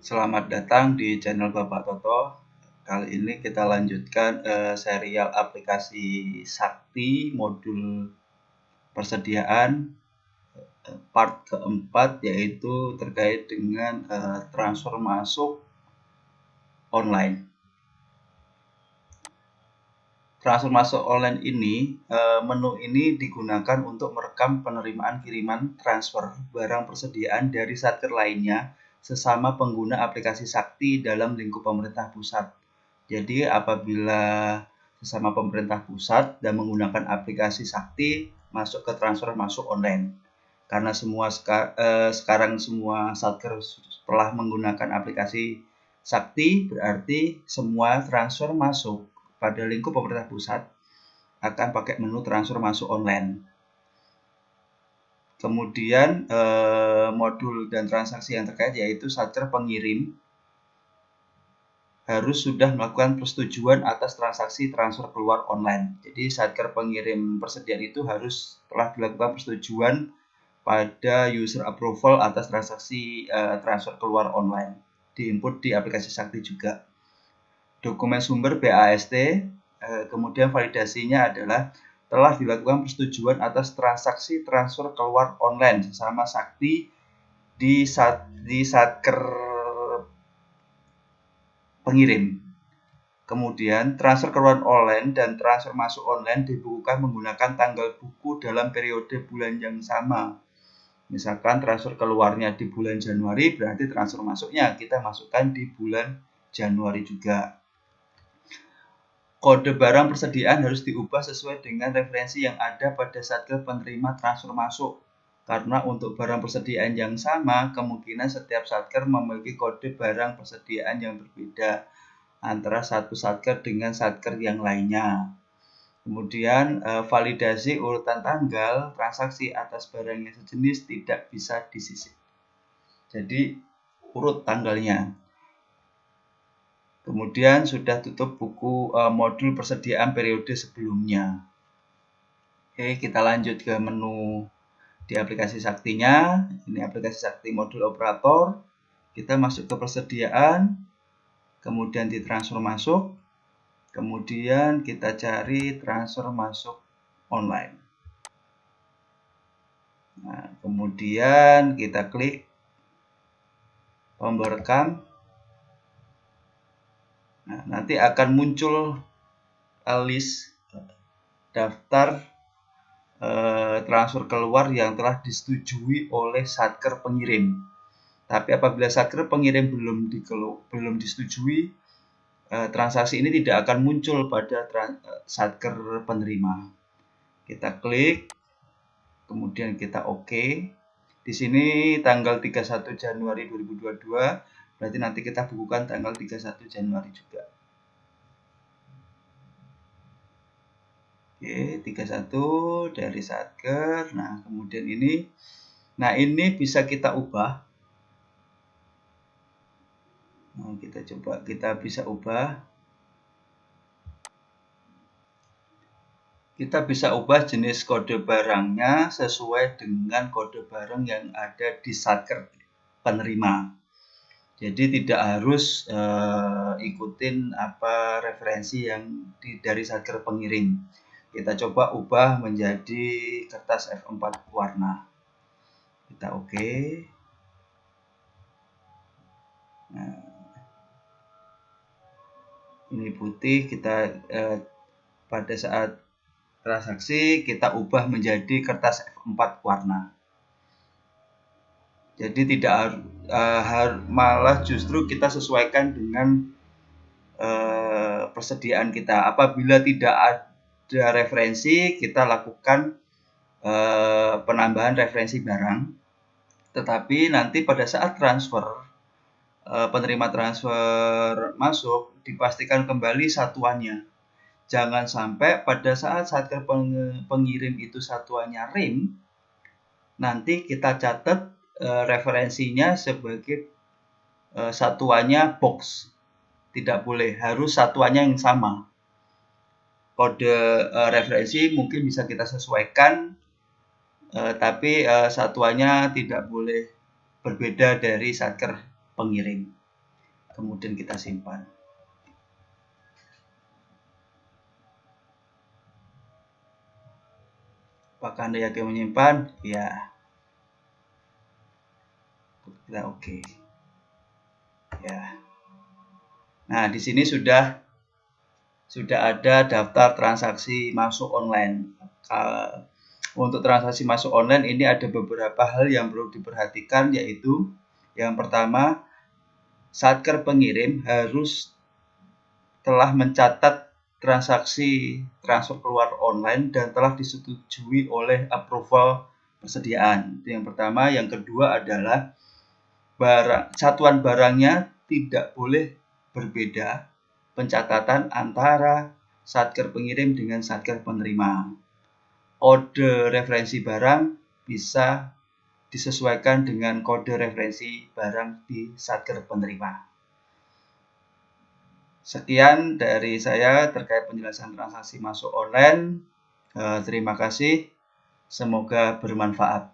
Selamat datang di channel Bapak Toto. Kali ini kita lanjutkan serial aplikasi Sakti modul persediaan part keempat, yaitu terkait dengan transfer masuk online. Transfer masuk online ini, menu ini digunakan untuk merekam penerimaan kiriman transfer barang persediaan dari satker lainnya sesama pengguna aplikasi Sakti dalam lingkup pemerintah pusat. Jadi apabila sesama pemerintah pusat dan menggunakan aplikasi Sakti masuk ke transfer masuk online. Karena sekarang semua satker telah menggunakan aplikasi Sakti, berarti semua transfer masuk pada lingkup pemerintah pusat akan pakai menu transfer masuk online. Kemudian modul dan transaksi yang terkait yaitu satker pengirim harus sudah melakukan persetujuan atas transaksi transfer keluar online. Jadi satker pengirim persediaan itu harus telah dilakukan persetujuan pada user approval atas transaksi transfer keluar online. Diinput di aplikasi Sakti juga. Dokumen sumber BAST, kemudian validasinya adalah telah dilakukan persetujuan atas transaksi transfer keluar online sesama Sakti di satker pengirim. Kemudian transfer keluar online dan transfer masuk online dibukukan menggunakan tanggal buku dalam periode bulan yang sama. Misalkan transfer keluarnya di bulan Januari, berarti transfer masuknya kita masukkan di bulan Januari juga. Kode barang persediaan harus diubah sesuai dengan referensi yang ada pada satker penerima transfer masuk. Karena untuk barang persediaan yang sama, kemungkinan setiap satker memiliki kode barang persediaan yang berbeda antara satu satker dengan satker yang lainnya. Kemudian validasi urutan tanggal transaksi atas barang yang sejenis tidak bisa disisip. Jadi urut tanggalnya. Kemudian sudah tutup buku modul persediaan periode sebelumnya. Oke, kita lanjut ke menu di aplikasi Saktinya. Ini aplikasi Sakti modul operator. Kita masuk ke persediaan, kemudian di transfer masuk, kemudian kita cari transfer masuk online. Nah, kemudian kita klik tombol rekam. Nah, nanti akan muncul list daftar transfer keluar yang telah disetujui oleh satker pengirim. Tapi apabila satker pengirim belum disetujui, transaksi ini tidak akan muncul pada satker penerima. Kita klik, kemudian kita OK. Di sini tanggal 31 Januari 2022, berarti nanti kita bukukan tanggal 31 Januari juga. Oke, 31 dari satker. Nah, kemudian ini. Nah, ini bisa kita ubah. Nah, kita bisa ubah. Kita bisa ubah jenis kode barangnya sesuai dengan kode barang yang ada di satker penerima. Jadi tidak harus ikutin apa referensi yang dari satker pengirim. Kita coba ubah menjadi kertas F4 warna. Kita OK. Nah, ini putih. Kita pada saat transaksi kita ubah menjadi kertas F4 warna. Jadi tidak malah justru kita sesuaikan dengan persediaan kita. Apabila tidak ada referensi, kita lakukan penambahan referensi barang. Tetapi nanti pada saat transfer, penerima transfer masuk, dipastikan kembali satuannya. Jangan sampai pada saat satker pengirim itu satuannya ring, nanti kita catat referensinya sebagai satuannya box. Tidak boleh, harus satuannya yang sama. Kode referensi mungkin bisa kita sesuaikan, tapi satuannya tidak boleh berbeda dari satker pengirim. kemudian kita simpan. Apakah Anda yakin menyimpan? Ya. Kita oke. Ya. Nah, di sini sudah ada daftar transaksi masuk online. Untuk transaksi masuk online ini ada beberapa hal yang perlu diperhatikan, yaitu yang pertama, Satker pengirim harus telah mencatat transaksi transfer keluar online dan telah disetujui oleh approval persediaan. Itu yang pertama. Yang kedua adalah satuan barangnya tidak boleh berbeda pencatatan antara Satker pengirim dengan Satker penerima. Kode referensi barang bisa disesuaikan dengan kode referensi barang di Satker penerima. Sekian dari saya terkait penjelasan transaksi masuk online. Terima kasih. Semoga bermanfaat.